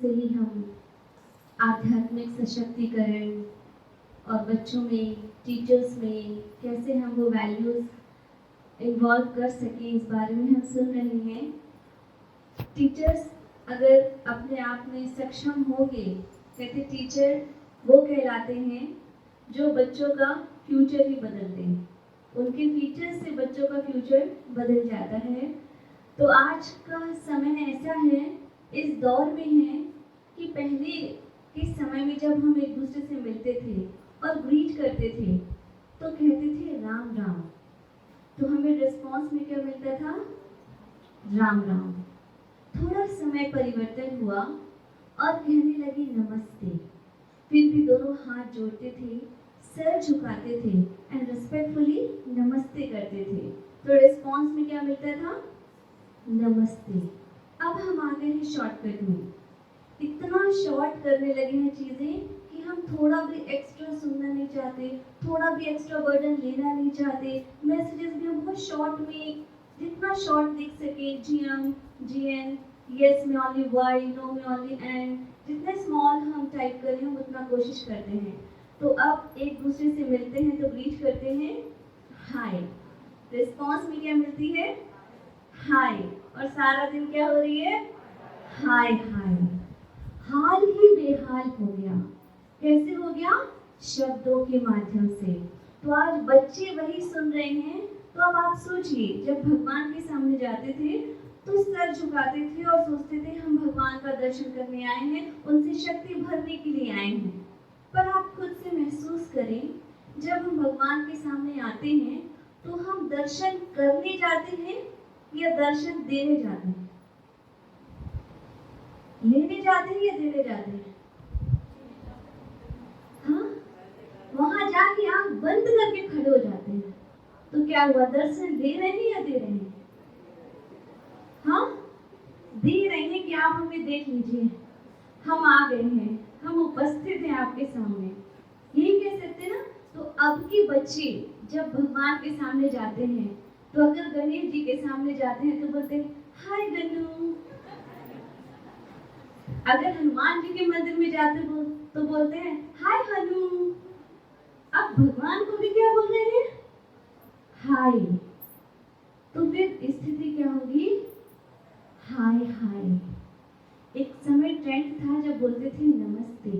से ही हम आध्यात्मिक सशक्तिकरण और बच्चों में, टीचर्स में कैसे हम वो वैल्यूज़ इन्वॉल्व कर सकें, इस बारे में हम सुन रहे हैं। टीचर्स अगर अपने आप में सक्षम होंगे, कहते टीचर वो कहलाते हैं जो बच्चों का फ्यूचर ही बदल दें। उनके फीचर से बच्चों का फ्यूचर बदल जाता है। तो आज का समय ऐसा है, इस दौर में है कि पहले के समय में जब हम एक दूसरे से मिलते थे और ग्रीट करते थे तो कहते थे राम राम, तो हमें रिस्पॉन्स में क्या मिलता था? राम राम। थोड़ा समय परिवर्तन हुआ और कहने लगे नमस्ते, फिर भी दोनों हाथ जोड़ते थे, सर झुकाते थे एंड रिस्पेक्टफुली नमस्ते करते थे। तो रिस्पॉन्स में क्या मिलता था? नमस्ते। अब हम आ गए हैं शॉर्टकट में, इतना शॉर्ट करने लगे हैं चीज़ें कि हम थोड़ा भी एक्स्ट्रा सुनना नहीं चाहते, थोड़ा भी एक्स्ट्रा बर्डन लेना नहीं चाहते। मैसेजेस भी हम बहुत शॉर्ट में, जितना शॉर्ट दिख सके, GM, yes में only Y, no में only N, जितने स्मॉल हम टाइप करें हम उतना कोशिश करते हैं। तो अब एक दूसरे से मिलते हैं तो ग्रीट करते हैं हाय, रिस्पॉन्स में क्या मिलती है? हाय। और सारा दिन क्या हो रही है? हाय हाय। हाल ही बेहाल हो गया। कैसे हो गया? शब्दों के माध्यम से। तो आज बच्चे वही सुन रहे हैं। तो अब आप सोचिए, जब भगवान के सामने जाते थे तो सर झुकाते थे और सोचते थे हम भगवान का दर्शन करने आए हैं, उनसे शक्ति भरने के लिए आए हैं। पर आप खुद से महसूस करें, जब हम भगवान के सामने आते हैं तो हम दर्शन करने जाते हैं या दर्शन देने जाते हैं? लेने जाते हैं या देने जाते हैं? हाँ, वहां जाके आंख बंद करके खड़े हो जाते हैं। तो क्या हुआ? दर्शन दे रहे हैं या दे रहे हैं? हाँ, दे रहे हैं कि आप हमें देख लीजिए, हम आ गए हैं, हम उपस्थित हैं आपके सामने, यही कह सकते हैं ना। तो अब के बच्चे जब भगवान के सामने जाते हैं तो अगर गणेश जी के सामने जाते हैं तो बोलते हैं हाय गणू। अगर हनुमान जी के मंदिर में जाते हो तो बोलते हैं हाय हनु। अब भगवान को भी क्या बोल रहे हैं? हाय। तो फिर स्थिति क्या होगी? हाय हाय। एक समय ट्रेंड था जब बोलते थे नमस्ते,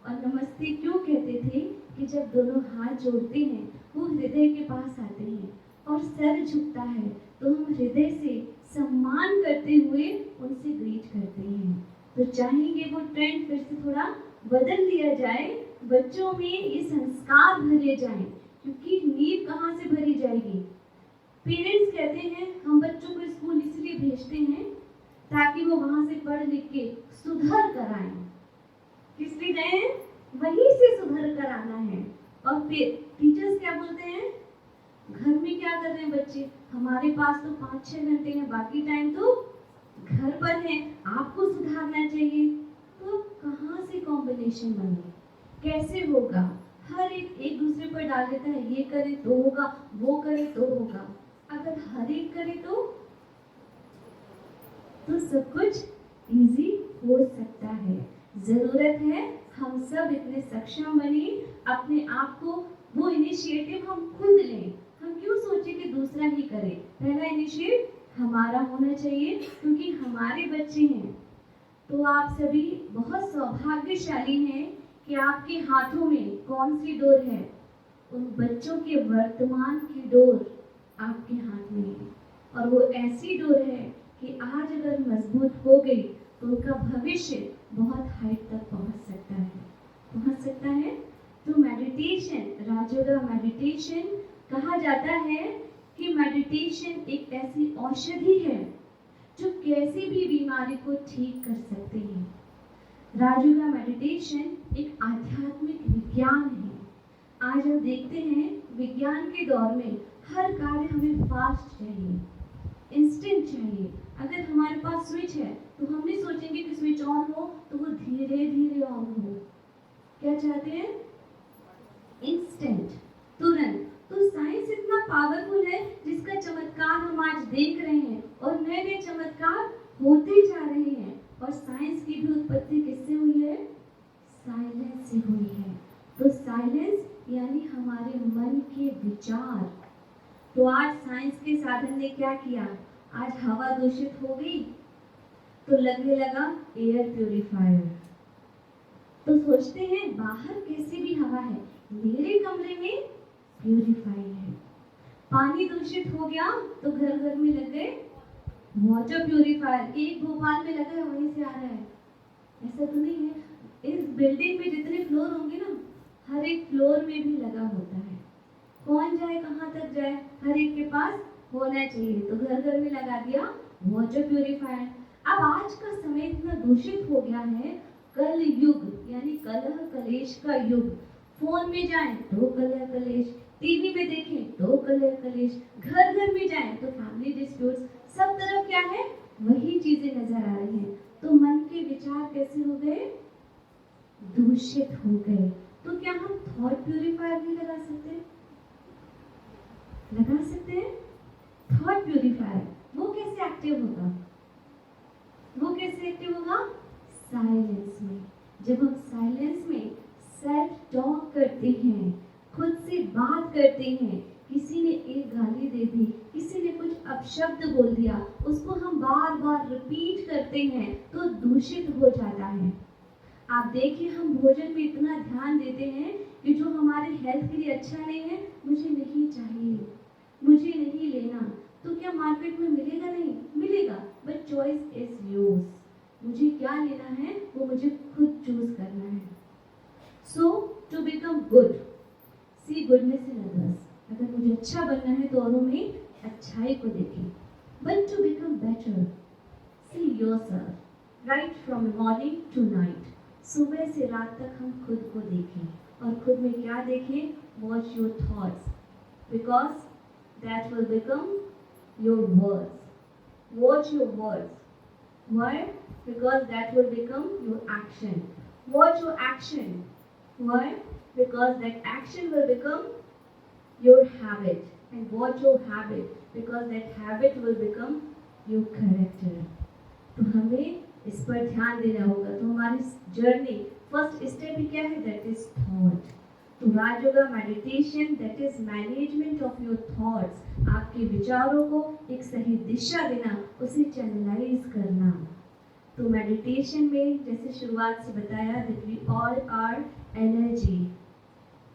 और नमस्ते क्यों कहते थे कि जब दोनों हाथ जोड़ते हैं वो हृदय के पास आते हैं और सर झुकता है तो हम हृदय से सम्मान करते हुए उनसे ग्रीट करते हैं। तो चाहेंगे वो ट्रेंड फिर से थोड़ा बदल दिया जाए, बच्चों में ये संस्कार भरे जाएं, क्योंकि नींव कहाँ से भरी जाएगी? पेरेंट्स कहते हैं हम बच्चों को स्कूल इसलिए भेजते हैं ताकि वो वहां से पढ़ लिख के सुधर कर आए। किस लिए गए हैं? वहीं से सुधर कर आना है। और फिर टीचर्स क्या बोलते हैं? घर में क्या कर रहे हैं बच्चे? हमारे पास तो 5-6 घंटे हैं, बाकी टाइम तो घर पर है, आपको सुधारना चाहिए। तो कहाँ से कॉम्बिनेशन बने? कैसे होगा? हर एक दूसरे पर डाल देता है, ये करे तो होगा, वो करे तो होगा। अगर हर एक करे तो सब कुछ इजी हो सकता है। जरूरत है हम सब इतने सक्षम बने, अपने आप को वो इनिशिएटिव हम खुद लें। हम क्यों सोचे कि दूसरा ही करे? पहला इनिशिएटिव हमारा होना चाहिए, क्योंकि हमारे बच्चे हैं। तो आप सभी बहुत सौभाग्यशाली हैं कि आपके हाथों में कौन सी डोर है? उन बच्चों के वर्तमान की डोर आपके हाथ में है, और वो ऐसी डोर है कि आज अगर मजबूत हो गई तो उनका भविष्य बहुत हाइट तक पहुंच सकता है। तो मेडिटेशन, राजयोगा मेडिटेशन कहा जाता है कि मेडिटेशन एक ऐसी औषधि है जो कैसी भी बीमारी को ठीक कर सकते हैं। राजयोगा मेडिटेशन एक आध्यात्मिक विज्ञान है। आज हम देखते हैं विज्ञान के दौर में हर कार्य हमें फास्ट चाहिए, इंस्टेंट चाहिए। अगर हमारे पास स्विच है तो हम नहीं सोचेंगे कि स्विच ऑन हो तो वो धीरे धीरे ऑन हो। क्या चाहते हैं? इंस्टेंट, तुरंत। तो साइंस इतना पावरफुल है जिसका चमत्कार हम आज देख रहे हैं और नए नए चमत्कार होते जा रहे हैं। और साइंस की भी उत्पत्ति किससे हुई है? साइलेंस से हुई है। तो साइलेंस यानी हमारे मन के विचार। तो आज साइंस के साधन ने क्या किया? आज हवा दूषित हो गई तो लगने लगा एयर प्यूरिफायर। तो सोचते हैं बाहर कैसी भी हवा है, मेरे कमरे में प्यूरिफाई है। पानी दूषित हो गया तो घर घर में लग गए वाटर प्यूरिफायर। एक भोपाल में लगा है, वहीं से आ रहा है। ऐसा तो नहीं है, इस बिल्डिंग में जितने फ्लोर होंगे ना, हर एक फ्लोर में भी लगा होता है। कौन जाए कहाँ तक जाए, हर एक के पास होना चाहिए। तो घर घर में लगा दिया वाटर प्यूरिफायर। अब आज का समय इतना दूषित हो गया है, कल युग यानी कलह कलेश का युग। फोन में जाएं तो कलह कलेश, टीवी में देखें तो कलह कलेश, घर घर में जाएं तो फैमिली डिस्प्यूट्स, सब तरफ क्या है? वही चीजें नजर आ रही हैं। तो मन के विचार कैसे हो गए? दूषित हो गए। तो क्या हम थॉट प्यूरिफायर नहीं लगा सकते? लगा सकते हैं थॉट प्यूरिफायर। वो कैसे एक्टिव होगा? वो कैसे एक्टिव होगा? साइलेंस में। जब हम साइलेंस में सेल्फ टॉक करते हैं, खुद से बात करते हैं, किसी ने एक गाली दे दी, किसी ने कुछ अपशब्द बोल दिया, उसको हम बार बार रिपीट करते हैं तो दूषित हो जाता है। आप देखिए हम भोजन में इतना ध्यान देते हैं कि जो हमारे हेल्थ के लिए अच्छा नहीं है, मुझे नहीं चाहिए, मुझे नहीं लेना। तो क्या मार्केट में मिलेगा? नहीं मिलेगा, बट चॉइस इज योर्स। मुझे क्या लेना है वो मुझे खुद चूज करना है। So to become good, see goodness in others. अगर मुझे अच्छा बनना है तो औरों में अच्छाई को देखें। But to become better, see yourself right from morning to night. सुबह से रात तक हम खुद को देखें और खुद में क्या देखें? Watch your thoughts, because that will become your words. Watch your words. Why? Because that will become your action. Watch your action. Why? Because that action will become your habit. And watch your habit. Because that habit will become your character. तो हमें इस पर ध्यान देना होगा। तो हमारी journey first step ही क्या है? That is thought. तो Rajyoga meditation that is management of your thoughts. आपके विचारों को एक सही दिशा देना, उसे चैनलाइज करना। तो मेडिटेशन में जैसे शुरुआत से बताया that we all are energy.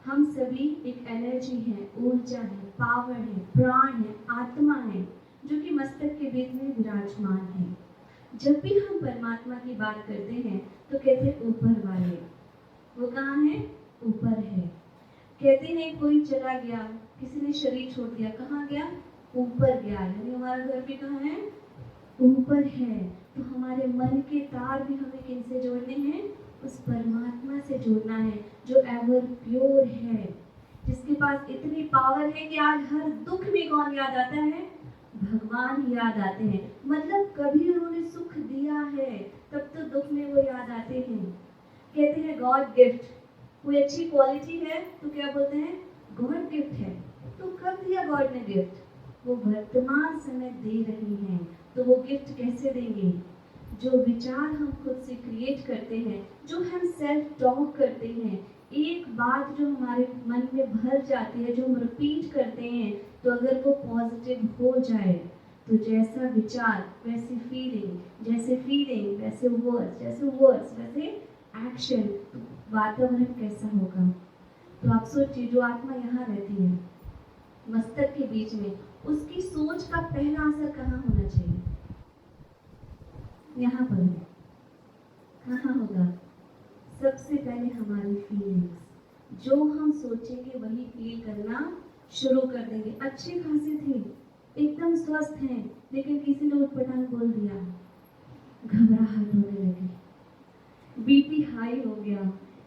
हम सभी एक एनर्जी है, ऊर्जा है, पावर है, प्राण है, आत्मा है, जो कि मस्तक के बीच में विराजमान है। जब भी हम परमात्मा की बात करते हैं तो कहते हैं ऊपर वाले। वो कहाँ है? ऊपर है। कहते हैं कोई चला गया, किसी ने शरीर छोड़ दिया, कहाँ गया? ऊपर गया। यानी हमारा घर भी कहाँ है? ऊपर है। तो हमारे मन के तार भी हमें किनसे जोड़ने हैं? उस परमात्मा से जोड़ना है जो एवर प्योर है, जिसके पास इतनी पावर है कि आज हर दुख में कौन याद आता है? भगवान याद आते हैं। मतलब कभी उन्होंने सुख दिया है तब तो दुख में वो याद आते हैं। कहते हैं गॉड गिफ्ट। कोई अच्छी क्वालिटी है तो क्या बोलते हैं? गॉड गिफ्ट है। तो कब दिया गॉड ने गिफ्ट? वो वर्तमान समय दे रही हैं। तो वो गिफ्ट कैसे देंगे? जो विचार हम खुद से क्रिएट करते हैं, जो हम सेल्फ टॉक करते हैं, एक बात जो हमारे मन में भर जाती है, जो हम रिपीट करते हैं, तो अगर वो पॉजिटिव हो जाए तो जैसा विचार वैसी फीलिंग, जैसे फीलिंग वैसे वर्ड्स, जैसे वर्ड्स वैसे एक्शन। तो वातावरण कैसा होगा? तो आप सोचिए जो आत्मा यहाँ रहती है मस्तक के बीच में, उसकी सोच का पहला असर कहाँ होना चाहिए? यहाँ पर है। कहाँ होगा? सबसे पहले हमारी फीलिंग्स। जो हम सोचेंगे वही फील करना शुरू कर देंगे। अच्छे खासे थे, एकदम स्वस्थ हैं, लेकिन किसी ने उटपटांग बोल दिया, घबराहट होने लगी, बीपी हाई हो गया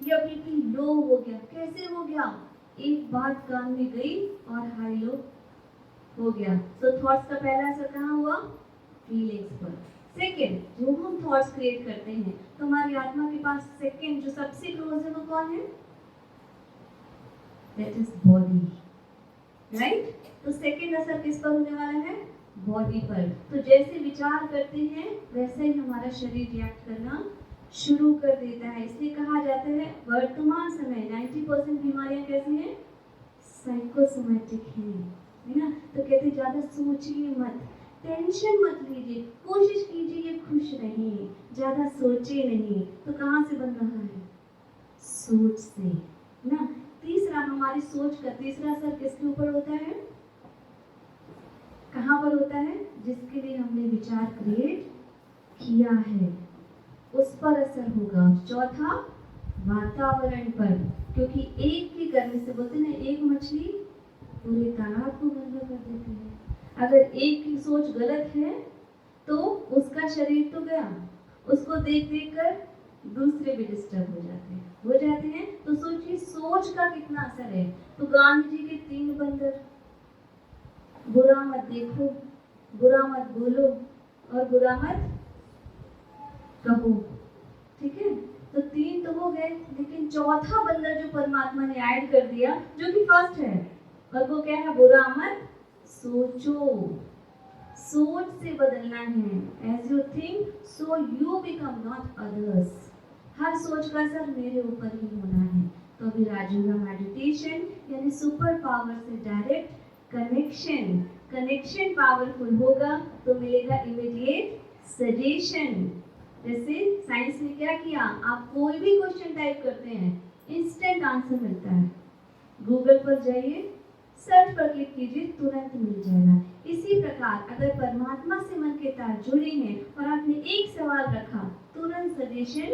या बीपी लो हो गया। कैसे हो गया? एक बात कान में गई और हाई लो हो गया। तो थॉट्स का पहला असर कहाँ हुआ? फीलिंग्स पर। सेकेंड, जो हम थॉट्स क्रिएट करते हैं तो हमारी आत्मा के पास सेकेंड जो सबसे क्लोज है वो कौन है? That is body, right? तो सेकेंड असर किस पर होने वाला है? बॉडी पर। तो जैसे विचार करते हैं वैसे ही हमारा शरीर रिएक्ट करना शुरू कर देता है। इसलिए कहा जाता है वर्तमान समय 90% बीमारियां कैसी हैं? साइकोसोमैटिक है ना। तो कहते ज़्यादा सोचिए मत, टेंशन मत लीजिए, कोशिश कीजिए खुश रहिए, ज़्यादा सोचिए नहीं। तो कहाँ से बन रहा है? सोच से ना। तीसरा, हमारी सोच का तीसरा असर किसके ऊपर होता है? कहाँ पर होता है? जिसके लिए हमने विचार क्रिएट किया है उस पर असर होगा। चौथा, वातावरण पर, क्योंकि एक की गर्मी से, बोलते ना एक मछली पूरे तालाब को गंदा कर देती है। अगर एक की सोच गलत है तो उसका शरीर तो गया, उसको देख देख कर दूसरे भी डिस्टर्ब हो जाते हैं। तो सोचिए सोच का कितना असर है। तो गांधी जी के 3 बंदर, बुरा मत देखो, बुरा मत बोलो और बुरा मत कहो, ठीक है। तो 3 तो हो गए, लेकिन चौथा बंदर जो परमात्मा ने ऐड कर दिया, जो कि फर्स्ट है, और वो क्या है? बुरा मत सोचो। सोच से बदलना है। As you think, so you become, not others. हर सोच का असर मेरे ऊपर ही होना है। तो अभी राजू का मेडिटेशन यानी सुपर पावर से डायरेक्ट कनेक्शन पावरफुल होगा तो मिलेगा इमीडिएट सजेशन। जैसे साइंस ने क्या किया, आप कोई भी क्वेश्चन टाइप करते हैं इंस्टेंट आंसर मिलता है। गूगल पर जाइए, सर्च पर क्लिक कीजिए, तुरंत मिल जाएगा। इसी प्रकार अगर परमात्मा से मन के तार जुड़े हैं और आपने एक सवाल रखा, तुरंत सजेशन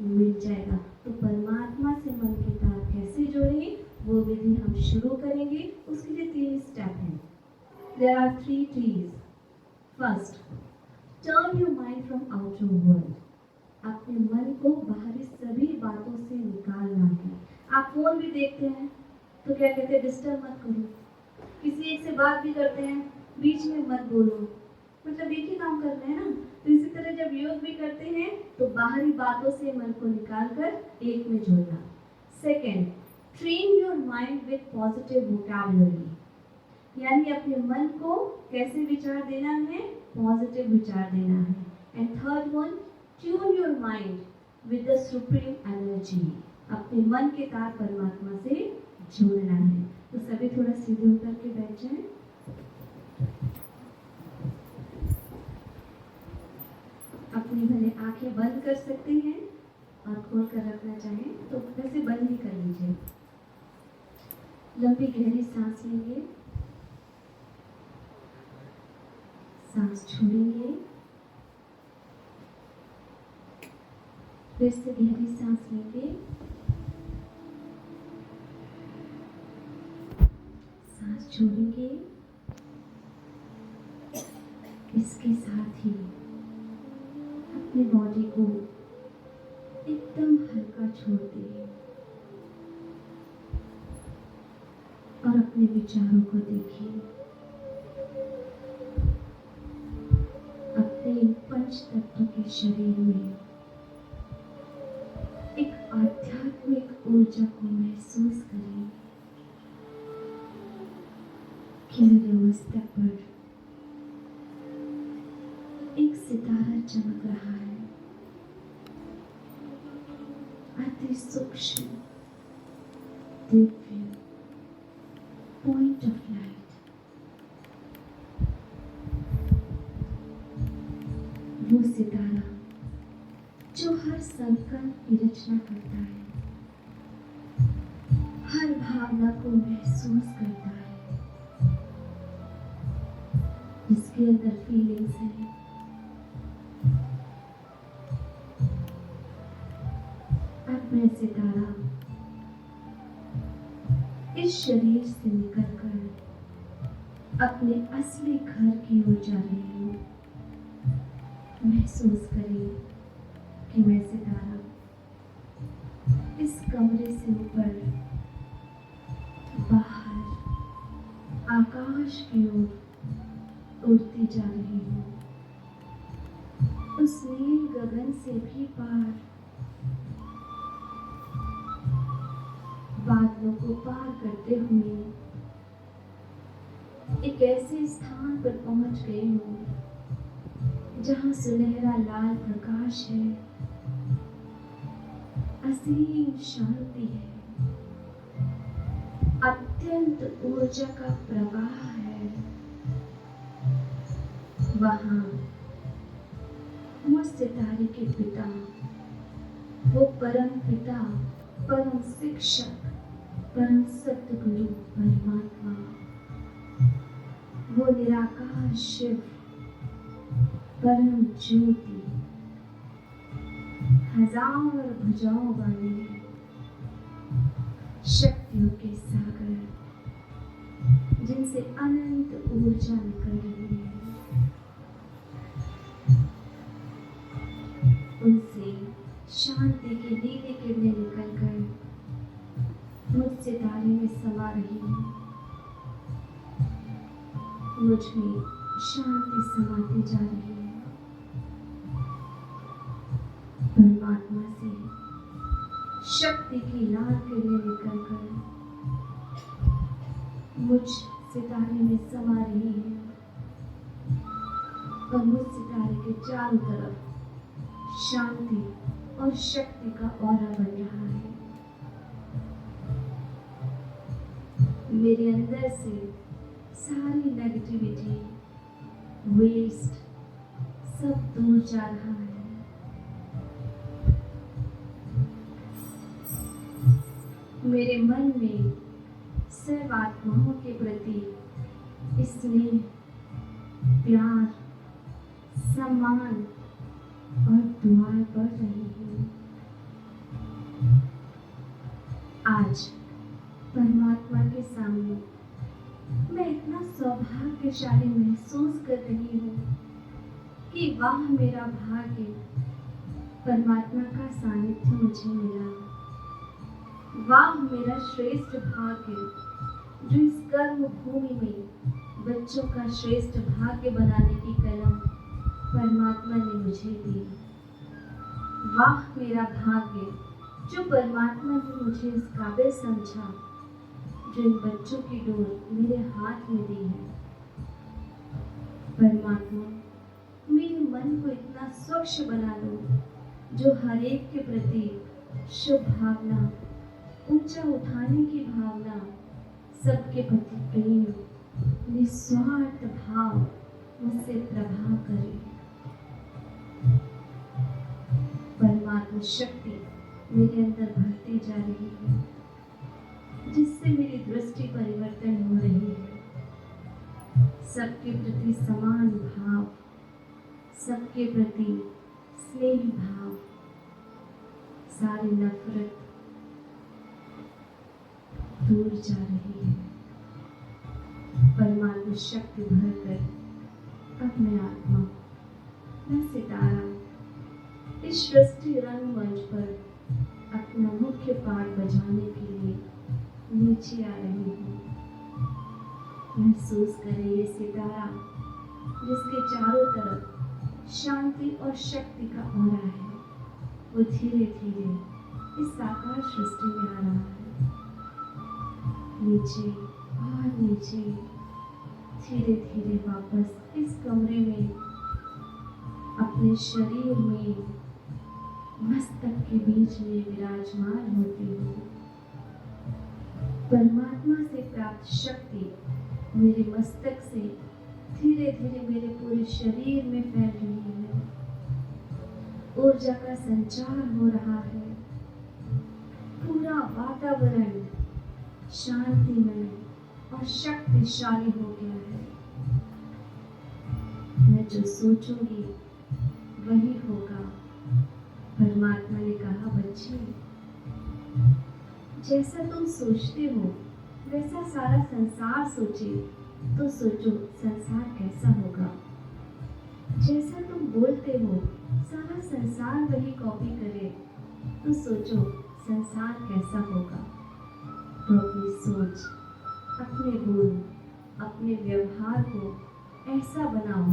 मिल जाएगा। तो परमात्मा से मन के तार कैसे जोड़ें, वो विधि हम शुरू करेंगे। उसके लिए 3 स्टेप हैं। There are 3 T's. First, turn your mind from outer world. अपने मन को बाहरी सभी बातों से निकालना है। आप फोन भी देखते हैं तो क्या कहते हैं? डिस्टर्ब मत करो। किसी एक से बात भी करते हैं, बीच में मत बोलो, मतलब एक ही काम कर रहे हैं ना। तो इसी तरह जब योग भी करते हैं तो बाहरी बातों से मन को निकालकर एक में जोड़ना। Second, train your mind with positive vocabulary, यानी अपने मन को कैसे विचार देना है? पॉजिटिव विचार देना है। And third one, tune your mind with the supreme energy, अपने मन के तार परमात्मा से जोड़ना है। तो सभी थोड़ा सीधे उतर के बैठ जाएं। अपनी भले आंखें बंद कर सकते हैं और खोल कर रखना चाहें तो वैसे बंद ही कर लीजिए। लंबी गहरी सांस लेंगे, सांस छोड़ेंगे, फिर से गहरी सांस लेंगे, सांस छोड़ेंगे। इसके साथ ही अपनी बॉडी को एकदम हल्का छोड़ दिए और अपने विचारों को देखिए। अपने पंच तत्व के शरीर में एक आध्यात्मिक ऊर्जा को महसूस करें कि मेरे मस्तक पर एक सितारा चमक रहा है, अति सूक्ष्म दिव्य पॉइंट ऑफ लाइट। वो सितारा जो हर संकल्प की रचना करता है, हर भावना को महसूस करता है, जिसके अंदर फीलिंग्स है। अब मैं सितारा इस शरीर से निकलकर अपने असली घर की ओर जा रही हूँ। महसूस करें कि मैं सितारा इस कमरे से ऊपर बाहर आकाश की ओर उड़ती जा रही हूँ। उस नील गगन से भी पार, बादलों को पार करते हुए एक ऐसे स्थान पर पहुंच गई हूँ जहाँ सुनहरा लाल प्रकाश है, असीम शांति है, अत्यंत ऊर्जा का प्रवाह है। वहाँ मुझ सितारे के पिता, वो परम पिता, परम शिक्षक, परम सतगुरु परमात्मा, वो निराकार शिव, परम ज्योति, हजार भुजाओं वाले, शक्तियों के सागर, जिनसे अनंत ऊर्जा निकल रही है, उनसे शांति की नीली किरणें निकलकर मुझ सितारे में समा रही है। मुझ में शांति समाती जा रही है। परमात्मा से शक्ति की लाल किरणें निकलकर मुझ सितारे में समा रही है और मुझ सितारे के चारों तरफ शांति और शक्ति का ऑरा बन रहा है। मेरे अंदर से सारी नेगेटिविटी, वेस्ट सब दूर जा रहा है। मेरे मन में सर्व आत्माओं के प्रति स्नेह, प्यार, सम्मान और दुआएं बढ़ रही हैं। आज परमात्मा के सामने मैं इतना सौभाग्यशाली महसूस कर रही हूँ कि वाह मेरा भाग्य, परमात्मा का सानिध्य मुझे मिला। वाह मेरा श्रेष्ठ भाग्य, जो इस कर्म भूमि में बच्चों का श्रेष्ठ भाग्य बनाने की कलम परमात्मा ने मुझे दी। वाह मेरा भाग्य, जो परमात्मा ने मुझे इस काबिल समझा, जो इन बच्चों की डोर मेरे हाथ में दी है। परमात्मा मेरे मन को इतना स्वच्छ बना दो, जो हर एक के प्रति शुभ भावना, ऊंचा उठाने की भावना, सबके प्रति प्रेम, निस्वार्थ भाव मुझसे प्रभाव करे। परमात्मा शक्ति मेरे अंदर भरती जा रही है, जिससे मेरी दृष्टि परिवर्तन हो रही है। सबके प्रति समान भाव, सबके प्रति स्नेह भाव, सारी नफरत दूर जा रही है। परमात्मा शक्ति भरकर अब मैं आत्मा, मैं सितारा इस सृष्टि रंगमंच पर अपना मुख्य पाठ बजाने के लिए नीचे आ रही हूँ। महसूस करें ये सितारा, जिसके चारों तरफ शांति और शक्ति का ऑरा है, वो धीरे धीरे इस साकार सृष्टि में आ रहा है। नीचे और नीचे, धीरे धीरे वापस इस कमरे में, अपने शरीर में, मस्तक के बीच में विराजमान होती हूँ। परमात्मा से प्राप्त शक्ति मेरे मस्तक से धीरे धीरे मेरे पूरे शरीर में फैल रही है। ऊर्जा का संचार हो रहा है। पूरा वातावरण शांतिमय और शक्तिशाली हो गया है। मैं जो सोचूंगी वही होगा। परमात्मा ने कहा, बच्चे, जैसा तुम सोचते हो वैसा सारा संसार सोचे तो सोचो संसार कैसा होगा। जैसा तुम बोलते हो सारा संसार वही कॉपी करे तो सोचो संसार कैसा होगा। तो अपनी सोच, अपने बोल, अपने व्यवहार को ऐसा बनाओ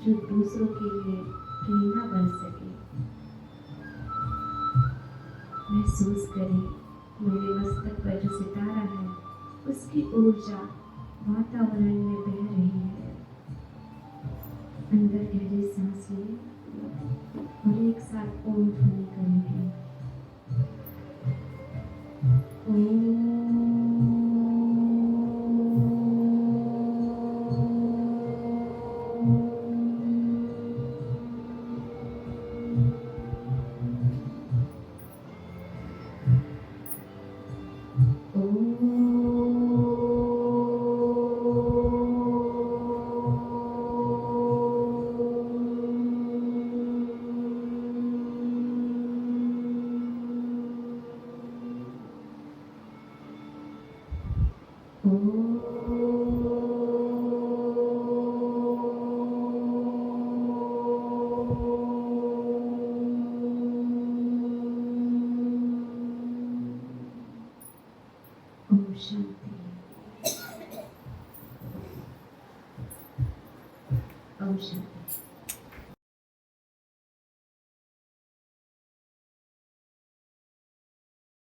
जो दूसरों के लिए प्रेरणा बन सके। महसूस करें मेरे मस्तक पर जो सितारा है, उसकी ऊर्जा वातावरण में बह रही है। अंदर गहरी सांस लें और एक साथ ओम ध्वनि करेंगे। ओम शांति। ओम शांति।